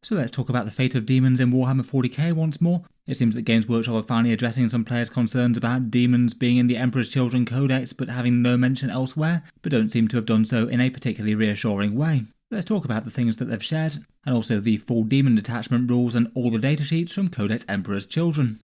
So let's talk about the fate of demons in Warhammer 40k once more. It seems that Games Workshop are finally addressing some players' concerns about demons being in the Emperor's Children Codex but having no mention elsewhere, but don't seem to have done so in a particularly reassuring way. Let's talk about the things that they've shared, and also the full demon detachment rules and all the datasheets from Codex Emperor's Children.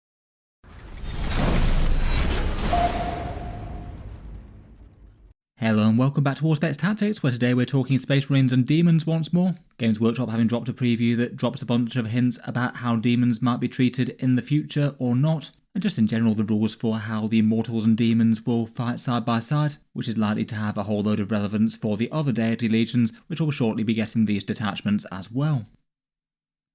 Hello and welcome back to Warspecs Tactics, where today we're talking Space Marines and Demons once more. Games Workshop having dropped a preview that drops a bunch of hints about how demons might be treated in the future or not, and just in general the rules for how the Mortals and Demons will fight side by side, which is likely to have a whole load of relevance for the other deity legions, which will shortly be getting these detachments as well.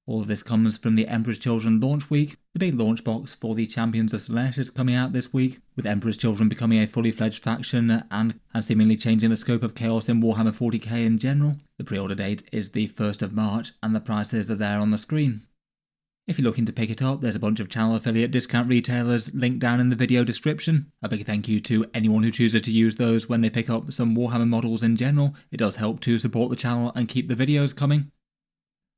All of this comes from the Emperor's Children launch week. The big launch box for the Champions of Slaanesh is coming out this week, with Emperor's Children becoming a fully fledged faction and seemingly changing the scope of chaos in Warhammer 40k in general. The pre-order date is the 1st of March and the prices are there on the screen. If you're looking to pick it up, there's a bunch of channel affiliate discount retailers linked down in the video description. A big thank you to anyone who chooses to use those when they pick up some Warhammer models in general. It does help to support the channel and keep the videos coming.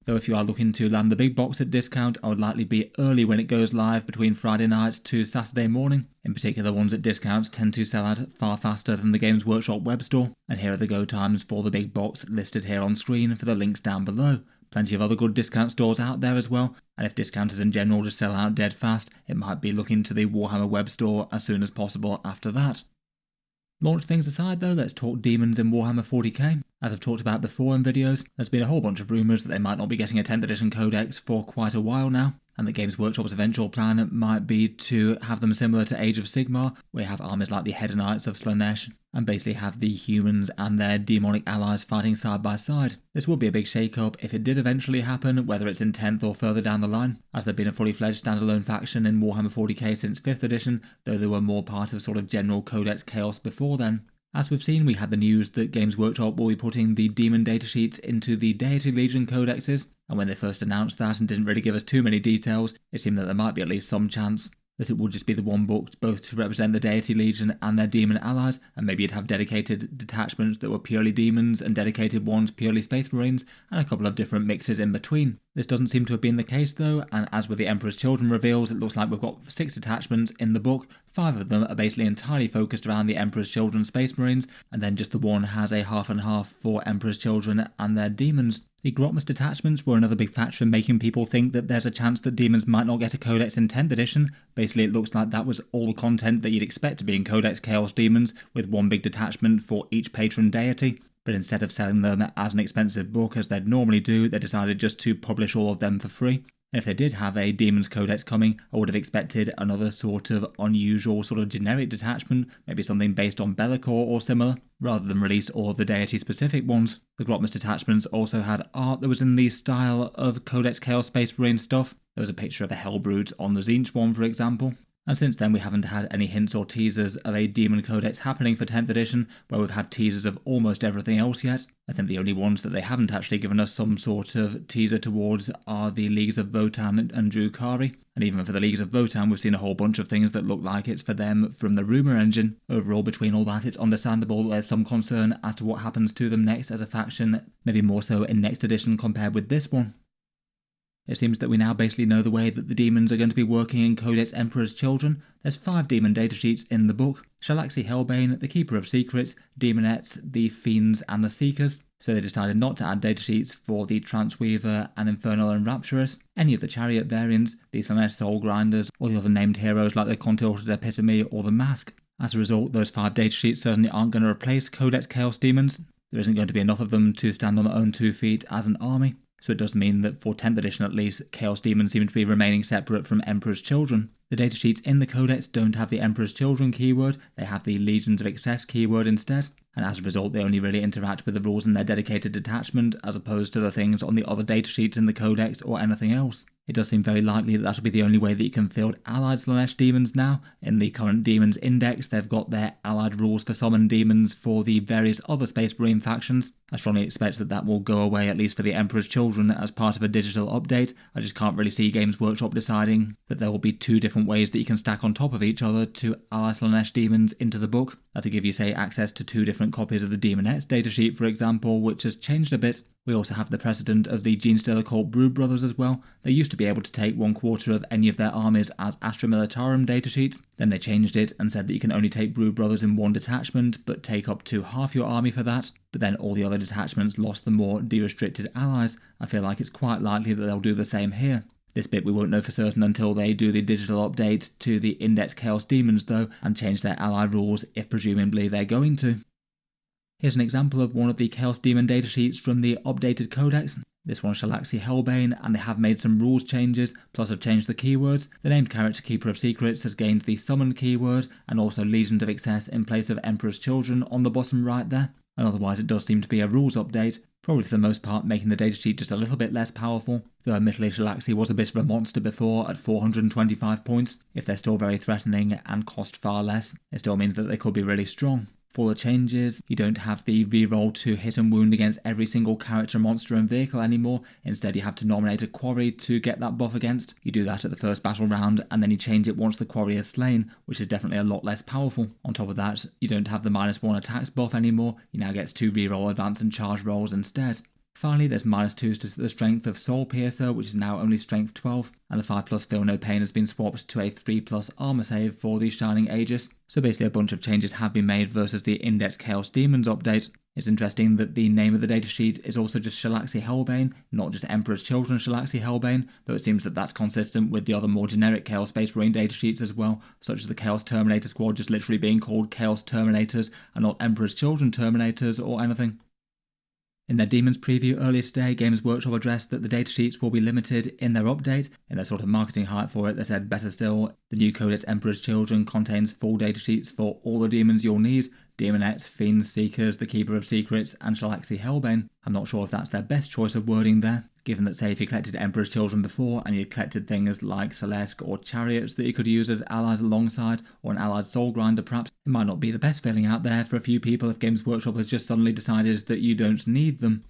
Though if you are looking to land the big box at discount, I would likely be early when it goes live between Friday night to Saturday morning. In particular, ones at discounts tend to sell out far faster than the Games Workshop web store, and here are the go times for the big box listed here on screen for the links down below. Plenty of other good discount stores out there as well, and if discounters in general just sell out dead fast, it might be looking to the Warhammer web store as soon as possible after that. Launch things aside though, let's talk demons in Warhammer 40k. As I've talked about before in videos, there's been a whole bunch of rumours that they might not be getting a 10th edition codex for quite a while now, and that Games Workshop's eventual plan might be to have them similar to Age of Sigmar, where you have armies like the Hedonites of Slaanesh, and basically have the humans and their demonic allies fighting side by side. This would be a big shake-up if it did eventually happen, whether it's in 10th or further down the line, as there'd been a fully fledged standalone faction in Warhammer 40k since 5th edition, though they were more part of sort of general codex chaos before then. As we've seen, we had the news that Games Workshop will be putting the demon datasheets into the Deity Legion codexes, and when they first announced that and didn't really give us too many details, it seemed that there might be at least some chance that it would just be the one book both to represent the Deity Legion and their demon allies, and maybe you'd have dedicated detachments that were purely demons and dedicated ones purely Space Marines, and a couple of different mixes in between. This doesn't seem to have been the case though, and as with the Emperor's Children reveals, it looks like we've got 6 detachments in the book. 5 of them are basically entirely focused around the Emperor's Children Space Marines, and then just the one has a half and half for Emperor's Children and their demons. The Grotmus detachments were another big factor in making people think that there's a chance that demons might not get a codex in 10th edition. Basically, it looks like that was all the content that you'd expect to be in Codex Chaos Demons, with one big detachment for each patron deity. But instead of selling them as an expensive book as they'd normally do, they decided just to publish all of them for free. And if they did have a Demons Codex coming, I would have expected another sort of unusual sort of generic detachment, maybe something based on Bellicor or similar, rather than release all of the deity-specific ones. The Grotmus detachments also had art that was in the style of Codex Chaos Space Marine stuff. There was a picture of a Hellbrute on the Tzeentch one, for example. And since then we haven't had any hints or teasers of a Demon Codex happening for 10th edition, where we've had teasers of almost everything else yet. I think the only ones that they haven't actually given us some sort of teaser towards are the Leagues of Votann and Drukhari. And even for the Leagues of Votann, we've seen a whole bunch of things that look like it's for them from the rumour engine. Overall, between all that, it's understandable there's some concern as to what happens to them next as a faction, maybe more so in next edition compared with this one. It seems that we now basically know the way that the demons are going to be working in Codex Emperor's Children. There's 5 demon datasheets in the book: Shalaxi Hellbane, the Keeper of Secrets, Demonettes, the Fiends and the Seekers. So they decided not to add datasheets for the Transweaver and Infernal and Rapturous, any of the Chariot variants, the Slaanesh Soul Grinders, or the other named heroes like the Contorted Epitome or the Mask. As a result, those 5 datasheets certainly aren't going to replace Codex Chaos Demons. There isn't going to be enough of them to stand on their own 2 feet as an army. So it does mean that for 10th edition at least, Chaos Demons seem to be remaining separate from Emperor's Children. The datasheets in the codex don't have the Emperor's Children keyword, they have the Legions of Excess keyword instead, and as a result they only really interact with the rules in their dedicated detachment as opposed to the things on the other datasheets in the codex or anything else. It does seem very likely that that'll be the only way that you can field allied Slaanesh demons now. In the current Demons Index, they've got their allied rules for summon demons for the various other Space Marine factions, I strongly expect that that will go away, at least for the Emperor's Children, as part of a digital update. I just can't really see Games Workshop deciding that there will be two different ways that you can stack on top of each other to ally Slaanesh demons into the book. That'll give you, say, access to two different copies of the Demonettes datasheet, for example, which has changed a bit. We also have the precedent of the Genestealer cult Brood Brothers as well. They used to be able to take 1/4 of any of their armies as Astra Militarum datasheets. Then they changed it and said that you can only take Brood Brothers in one detachment, but take up to half your army for that. But then all the other detachments lost the more de-restricted allies. I feel like it's quite likely that they'll do the same here. This bit we won't know for certain until they do the digital update to the Index Chaos Demons though, and change their ally rules if presumably they're going to. Here's an example of one of the Chaos Demon datasheets from the updated codex. This one's Shalaxi Hellbane, and they have made some rules changes, plus have changed the keywords. The named character Keeper of Secrets has gained the summoned keyword, and also Legions of Excess in place of Emperor's Children on the bottom right there. And otherwise it does seem to be a rules update, probably for the most part making the datasheet just a little bit less powerful, though admittedly Shalaxi was a bit of a monster before at 425 points. If they're still very threatening and cost far less, it still means that they could be really strong. For the changes, you don't have the reroll to hit and wound against every single character, monster and vehicle anymore. Instead you have to nominate a quarry to get that buff against. You do that at the first battle round and then you change it once the quarry is slain, which is definitely a lot less powerful. On top of that, you don't have the -1 attacks buff anymore. You now get 2 reroll advance and charge rolls instead. Finally, there's -2s to the strength of Soul Piercer, which is now only strength 12, and the 5+ Feel No Pain has been swapped to a 3+ armor save for the Shining Aegis. So basically a bunch of changes have been made versus the Index Chaos Demons update. It's interesting that the name of the datasheet is also just Shalaxi Hellbane, not just Emperor's Children Shalaxi Hellbane, though it seems that that's consistent with the other more generic Chaos Space Marine datasheets as well, such as the Chaos Terminator Squad just literally being called Chaos Terminators and not Emperor's Children Terminators or anything. In their Demons preview earlier today, Games Workshop addressed that the datasheets will be limited in their update. In their sort of marketing hype for it, they said, better still, the new Codex Emperor's Children contains full datasheets for all the demons you'll need: Demonettes, Fiends, Seekers, the Keeper of Secrets, and Shalaxi Hellbane. I'm not sure if that's their best choice of wording there, given that say if you collected Emperor's Children before and you collected things like Celeste or Chariots that you could use as allies alongside, or an allied Soul Grinder perhaps, it might not be the best feeling out there for a few people if Games Workshop has just suddenly decided that you don't need them.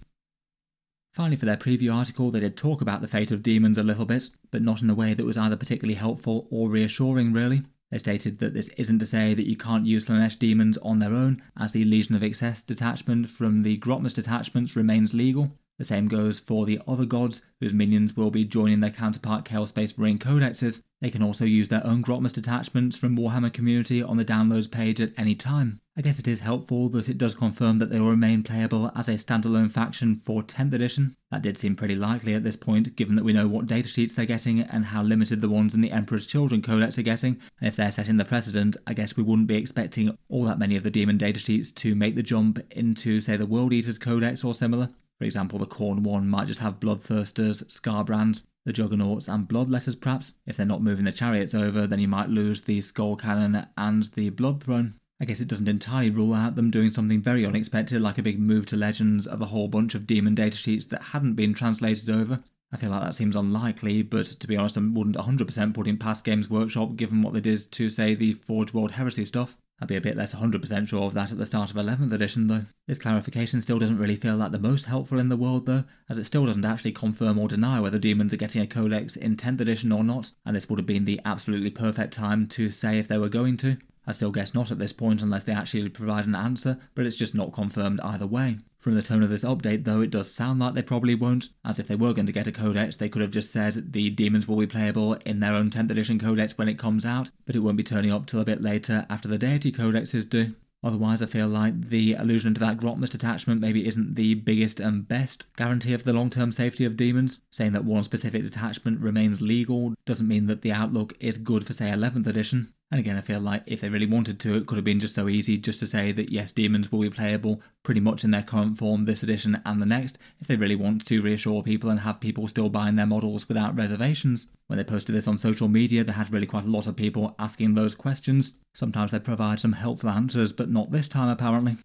Finally, for their preview article, they did talk about the fate of demons a little bit, but not in a way that was either particularly helpful or reassuring really. They stated that this isn't to say that you can't use Slaanesh demons on their own, as the Legion of Excess detachment from the Grotmus detachments remains legal. The same goes for the other gods, whose minions will be joining their counterpart Chaos Space Marine codexes. They can also use their own Grotmus detachments from Warhammer community on the downloads page at any time. I guess it is helpful that it does confirm that they will remain playable as a standalone faction for 10th edition. That did seem pretty likely at this point, given that we know what datasheets they're getting and how limited the ones in the Emperor's Children Codex are getting, and if they're setting the precedent, I guess we wouldn't be expecting all that many of the Demon datasheets to make the jump into, say, the World Eaters Codex or similar. For example, the Khorne one might just have Bloodthirsters, Scarbrands, the Juggernauts and Bloodletters perhaps. If they're not moving the Chariots over, then you might lose the Skull Cannon and the Blood Throne. I guess it doesn't entirely rule out them doing something very unexpected, like a big move to Legends of a whole bunch of Demon datasheets that hadn't been translated over. I feel like that seems unlikely, but to be honest I wouldn't 100% put in past Games Workshop given what they did to, say, the Forge World Heresy stuff. I'd be a bit less 100% sure of that at the start of 11th edition though. This clarification still doesn't really feel like the most helpful in the world though, as it still doesn't actually confirm or deny whether demons are getting a codex in 10th edition or not, and this would have been the absolutely perfect time to say if they were going to. I still guess not at this point unless they actually provide an answer, but it's just not confirmed either way. From the tone of this update though, it does sound like they probably won't, as if they were going to get a codex they could have just said the demons will be playable in their own 10th edition codex when it comes out, but it won't be turning up till a bit later after the deity codexes do. Otherwise I feel like the allusion to that Grotmus detachment maybe isn't the biggest and best guarantee of the long-term safety of demons. Saying that one specific detachment remains legal doesn't mean that the outlook is good for, say, 11th edition. And again, I feel like if they really wanted to, it could have been just so easy just to say that yes, demons will be playable pretty much in their current form this edition and the next, if they really want to reassure people and have people still buying their models without reservations. When they posted this on social media, they had really quite a lot of people asking those questions. Sometimes they provide some helpful answers, but not this time apparently.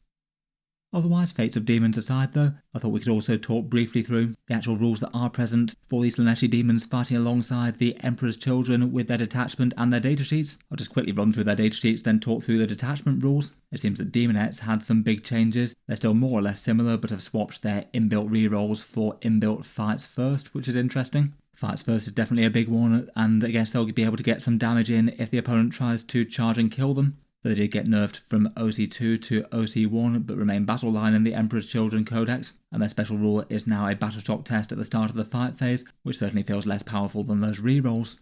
Otherwise, fates of demons aside though, I thought we could also talk briefly through the actual rules that are present for these Slaneshi demons fighting alongside the Emperor's Children with their detachment and their datasheets. I'll just quickly run through their datasheets, then talk through the detachment rules. It seems that Demonettes had some big changes. They're still more or less similar, but have swapped their inbuilt rerolls for inbuilt fights first, which is interesting. Fights first is definitely a big one, and I guess they'll be able to get some damage in if the opponent tries to charge and kill them. They did get nerfed from OC2 to OC1, but remain battle line in the Emperor's Children Codex, and their special rule is now a battle shock test at the start of the fight phase, which certainly feels less powerful than those rerolls.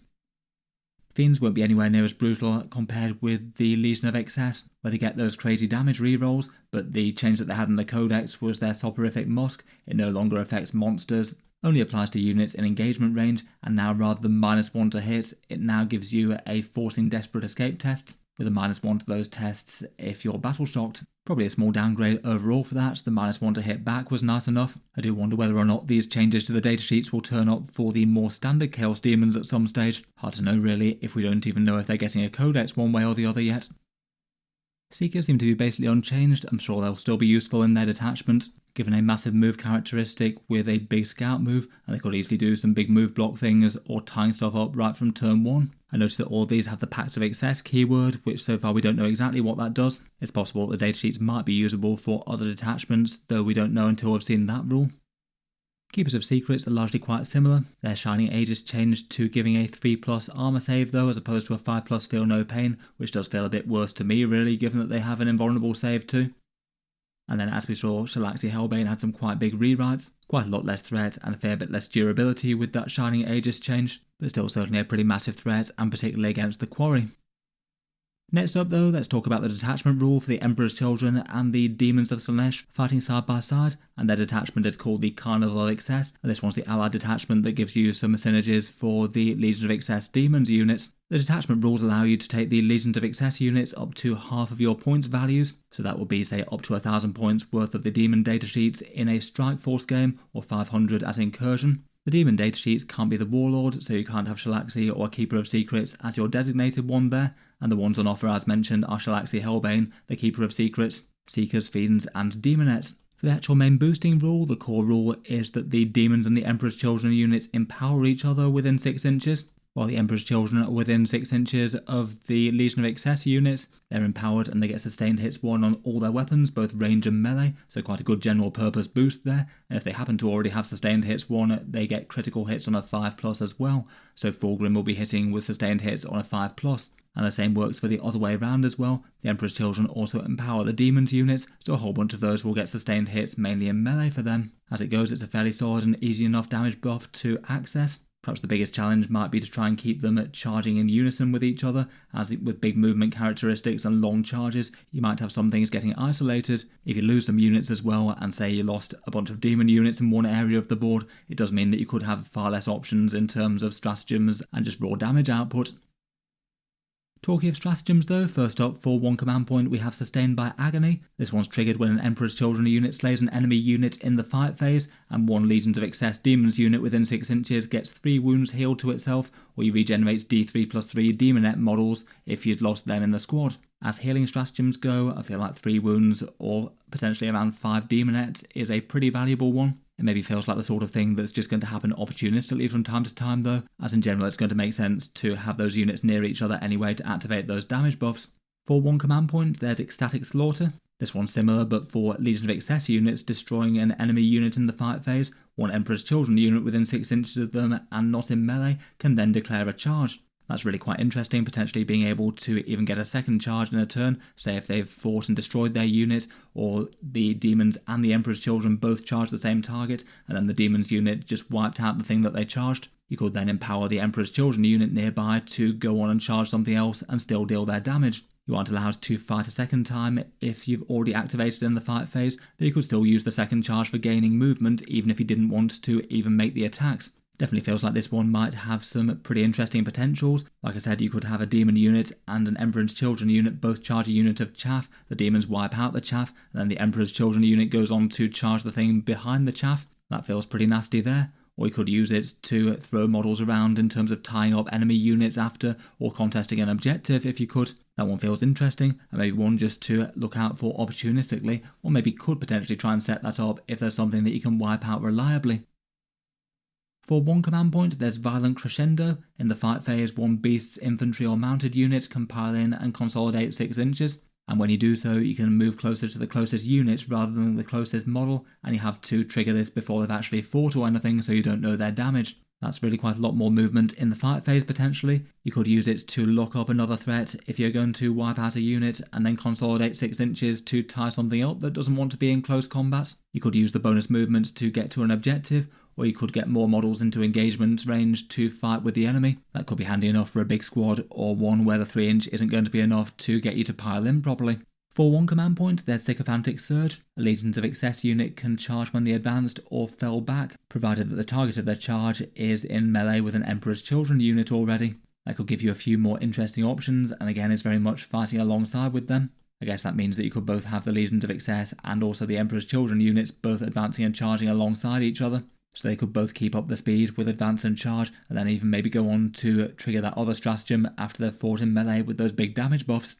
Fiends won't be anywhere near as brutal compared with the Legion of Excess, where they get those crazy damage rerolls, but the change that they had in the Codex was their soporific musk. It no longer affects monsters, only applies to units in engagement range, and now rather than -1 to hit, it now gives you a forcing desperate escape test, with a -1 to those tests if you're battle shocked. Probably a small downgrade overall for that. The -1 to hit back was nice enough. I do wonder whether or not these changes to the datasheets will turn up for the more standard Chaos Demons at some stage. Hard to know really, if we don't even know if they're getting a codex one way or the other yet. Seekers seem to be basically unchanged. I'm sure they'll still be useful in their detachment, given a massive move characteristic with a big scout move, and they could easily do some big move block things or tying stuff up right from turn 1. I noticed that all of these have the Pacts of Excess keyword, which so far we don't know exactly what that does. It's possible that the datasheets might be usable for other detachments, though we don't know until we've seen that rule. Keepers of Secrets are largely quite similar. Their Shining Age is changed to giving a 3+ armor save though, as opposed to a 5+ feel no pain, which does feel a bit worse to me really, given that they have an invulnerable save too. And then as we saw, Shalaxi Hellbane had some quite big rewrites, quite a lot less threat and a fair bit less durability with that Shining Aegis change, but still certainly a pretty massive threat, and particularly against the Quarry. Next up though, let's talk about the detachment rule for the Emperor's Children and the Demons of Slaanesh fighting side by side, and their detachment is called the Carnival of Excess, and this one's the allied detachment that gives you some synergies for the Legion of Excess Demons units. The detachment rules allow you to take the Legions of Excess units up to half of your points values, so that would be say up to 1,000 points worth of the Demon datasheets in a Strike Force game, or 500 at Incursion. The Demon datasheets can't be the Warlord, so you can't have Shalaxi or Keeper of Secrets as your designated one there, and the ones on offer as mentioned are Shalaxi Hellbane, the Keeper of Secrets, Seekers, Fiends and Demonettes. For the actual main boosting rule, the core rule is that the Demons and the Emperor's Children units empower each other within 6 inches. While the Emperor's Children are within 6 inches of the Legion of Excess units, they're empowered and they get sustained hits 1 on all their weapons, both range and melee, so quite a good general purpose boost there. And if they happen to already have sustained hits 1, they get critical hits on a 5+ as well, so Fulgrim will be hitting with sustained hits on a 5+. And the same works for the other way around as well. The Emperor's Children also empower the Demons units, so a whole bunch of those will get sustained hits mainly in melee for them. As it goes, it's a fairly solid and easy enough damage buff to access. Perhaps the biggest challenge might be to try and keep them charging in unison with each other, as with big movement characteristics and long charges, you might have some things getting isolated. If you lose some units as well, and say you lost a bunch of demon units in one area of the board, it does mean that you could have far less options in terms of stratagems and just raw damage output. Talking of stratagems though, first up for 1 command point we have Sustained by Agony. This one's triggered when an Emperor's Children unit slays an enemy unit in the fight phase, and 1 Legions of Excess Demons unit within 6 inches gets 3 wounds healed to itself, or you regenerate D3+3 Demonette models if you'd lost them in the squad. As healing stratagems go, I feel like 3 wounds or potentially around 5 Demonettes is a pretty valuable one. It maybe feels like the sort of thing that's just going to happen opportunistically from time to time though, as in general it's going to make sense to have those units near each other anyway to activate those damage buffs. For 1 command point, there's Ecstatic Slaughter. This one's similar, but for Legion of Excess units destroying an enemy unit in the fight phase, 1 Emperor's Children unit within 6 inches of them and not in melee can then declare a charge. That's really quite interesting, potentially being able to even get a second charge in a turn, say if they've fought and destroyed their unit, or the Demons and the Emperor's Children both charge the same target, and then the Demons unit just wiped out the thing that they charged. You could then empower the Emperor's Children unit nearby to go on and charge something else and still deal their damage. You aren't allowed to fight a second time if you've already activated in the fight phase, but you could still use the second charge for gaining movement even if you didn't want to even make the attacks. Definitely feels like this one might have some pretty interesting potentials. Like I said, you could have a Demon unit and an Emperor's Children unit both charge a unit of chaff. The Demons wipe out the chaff, and then the Emperor's Children unit goes on to charge the thing behind the chaff. That feels pretty nasty there. Or you could use it to throw models around in terms of tying up enemy units after, or contesting an objective if you could. That one feels interesting, and maybe one just to look out for opportunistically, or maybe could potentially try and set that up if there's something that you can wipe out reliably. For one command point, there's Violent Crescendo. In the fight phase, one beast's infantry or mounted unit can pile in and consolidate 6 inches, and when you do so, you can move closer to the closest units rather than the closest model, and you have to trigger this before they've actually fought or anything, so you don't know their damage. That's really quite a lot more movement in the fight phase potentially. You could use it to lock up another threat if you're going to wipe out a unit and then consolidate 6 inches to tie something up that doesn't want to be in close combat. You could use the bonus movement to get to an objective, or you could get more models into engagement range to fight with the enemy. That could be handy enough for a big squad, or one where the 3 inch isn't going to be enough to get you to pile in properly. For one command point, there's Sycophantic Surge. A Legions of Excess unit can charge when they advanced or fell back, provided that the target of their charge is in melee with an Emperor's Children unit already. That could give you a few more interesting options, and again is very much fighting alongside with them. I guess that means that you could both have the Legions of Excess and also the Emperor's Children units both advancing and charging alongside each other. So they could both keep up the speed with advance and charge, and then even maybe go on to trigger that other stratagem after they've fought in melee with those big damage buffs.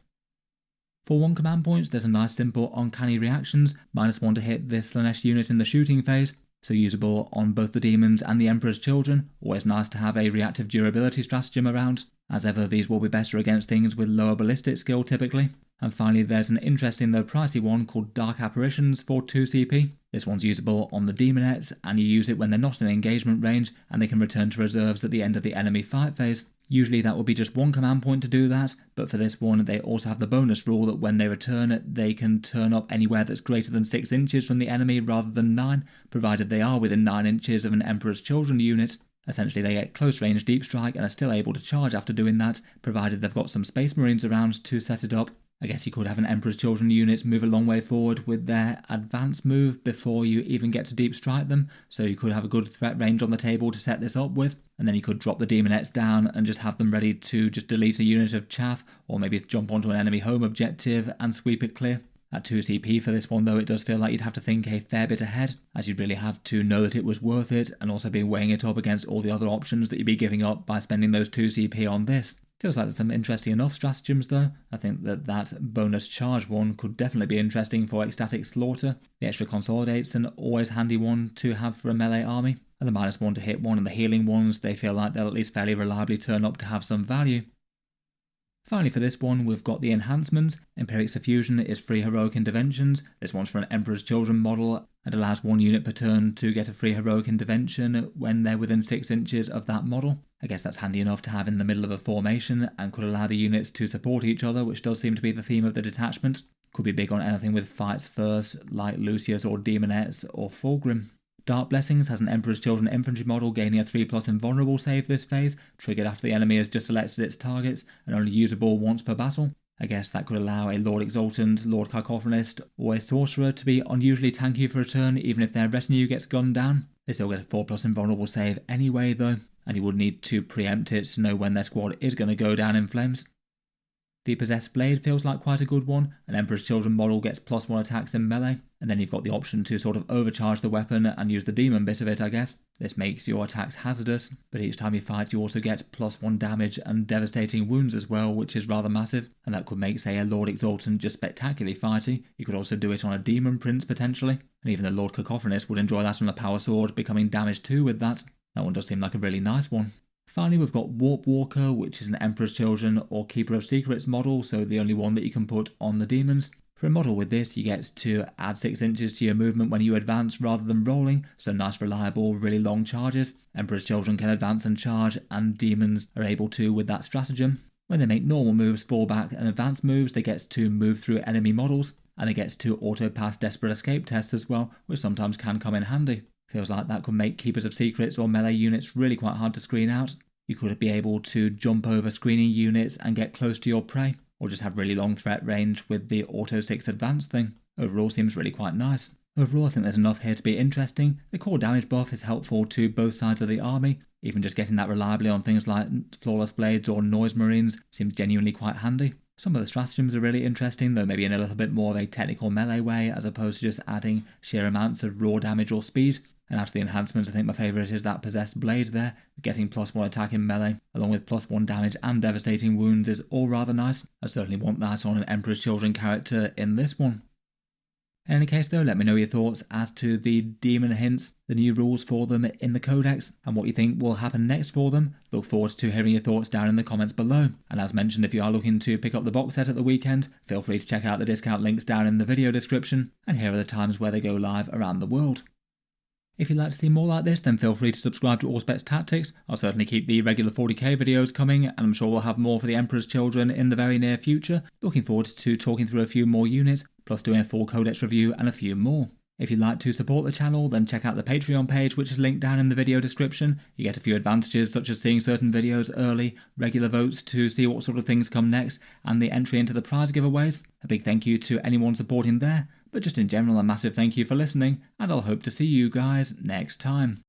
For one command point, there's a nice simple Uncanny Reactions, -1 to hit this Slanesh unit in the shooting phase, so usable on both the Demons and the Emperor's Children. Always nice to have a reactive durability stratagem around. As ever, these will be better against things with lower ballistic skill typically. And finally, there's an interesting though pricey one called Dark Apparitions for 2 CP. This one's usable on the Demonettes, and you use it when they're not in engagement range, and they can return to reserves at the end of the enemy fight phase. Usually that would be just one command point to do that, but for this one they also have the bonus rule that when they return, they can turn up anywhere that's greater than 6 inches from the enemy rather than 9, provided they are within 9 inches of an Emperor's Children unit. Essentially they get close range deep strike and are still able to charge after doing that, provided they've got some Space Marines around to set it up. I guess you could have an Emperor's Children unit move a long way forward with their advance move before you even get to deep strike them, so you could have a good threat range on the table to set this up with, and then you could drop the Demonettes down and just have them ready to just delete a unit of chaff, or maybe jump onto an enemy home objective and sweep it clear. At 2 CP for this one though, it does feel like you'd have to think a fair bit ahead, as you'd really have to know that it was worth it, and also be weighing it up against all the other options that you'd be giving up by spending those 2 CP on this. Feels like there's some interesting enough stratagems though. I think that bonus charge one could definitely be interesting for ecstatic slaughter. The extra consolidate's an always handy one to have for a melee army. And the -1 to hit one and the healing ones, they feel like they'll at least fairly reliably turn up to have some value. Finally for this one, we've got the Enhancements. Empiric Suffusion is free heroic interventions. This one's for an Emperor's Children model and allows 1 unit per turn to get a free heroic intervention when they're within 6 inches of that model. I guess that's handy enough to have in the middle of a formation and could allow the units to support each other, which does seem to be the theme of the detachment. Could be big on anything with fights first, like Lucius or Demonettes or Fulgrim. Dark Blessings has an Emperor's Children infantry model gaining a 3+ invulnerable save this phase, triggered after the enemy has just selected its targets, and only usable once per battle. I guess that could allow a Lord Exultant, Lord Cacophonist, or a Sorcerer to be unusually tanky for a turn even if their retinue gets gunned down. They still get a 4+ invulnerable save anyway though, and you would need to preempt it to know when their squad is going to go down in flames. The Possessed Blade feels like quite a good one. An Emperor's Children model gets +1 attacks in melee, and then you've got the option to sort of overcharge the weapon and use the demon bit of it, I guess. This makes your attacks hazardous, but each time you fight you also get +1 damage and devastating wounds as well, which is rather massive, and that could make, say, a Lord Exultant just spectacularly fighty. You could also do it on a Demon Prince potentially, and even the Lord Cacophonist would enjoy that on a Power Sword, becoming damage 2 with that. That one does seem like a really nice one. Finally, we've got Warp Walker, which is an Emperor's Children or Keeper of Secrets model, so the only one that you can put on the Demons. For a model with this, you get to add 6 inches to your movement when you advance rather than rolling, so nice reliable, really long charges. Emperor's Children can advance and charge, and Demons are able to with that stratagem. When they make normal moves, fall back, and advance moves, they get to move through enemy models, and they get to auto-pass Desperate Escape tests as well, which sometimes can come in handy. Feels like that could make Keepers of Secrets or melee units really quite hard to screen out. You could be able to jump over screening units and get close to your prey, or just have really long threat range with the Auto 6 advance thing. Overall seems really quite nice. Overall I think there's enough here to be interesting. The core damage buff is helpful to both sides of the army. Even just getting that reliably on things like Flawless Blades or Noise Marines seems genuinely quite handy. Some of the stratagems are really interesting, though maybe in a little bit more of a technical melee way, as opposed to just adding sheer amounts of raw damage or speed. And after the enhancements, I think my favourite is that possessed blade there. Getting +1 attack in melee, along with +1 damage and devastating wounds is all rather nice. I certainly want that on an Emperor's Children character in this one. In any case though, let me know your thoughts as to the demon hints, the new rules for them in the codex, and what you think will happen next for them. Look forward to hearing your thoughts down in the comments below. And as mentioned, if you are looking to pick up the box set at the weekend, feel free to check out the discount links down in the video description, and here are the times where they go live around the world. If you'd like to see more like this, then feel free to subscribe to Auspex Tactics. I'll certainly keep the regular 40k videos coming, and I'm sure we'll have more for the Emperor's Children in the very near future. Looking forward to talking through a few more units, plus doing a full codex review and a few more. If you'd like to support the channel, then check out the Patreon page, which is linked down in the video description. You get a few advantages such as seeing certain videos early, regular votes to see what sort of things come next, and the entry into the prize giveaways. A big thank you to anyone supporting there, but just in general a massive thank you for listening, and I'll hope to see you guys next time.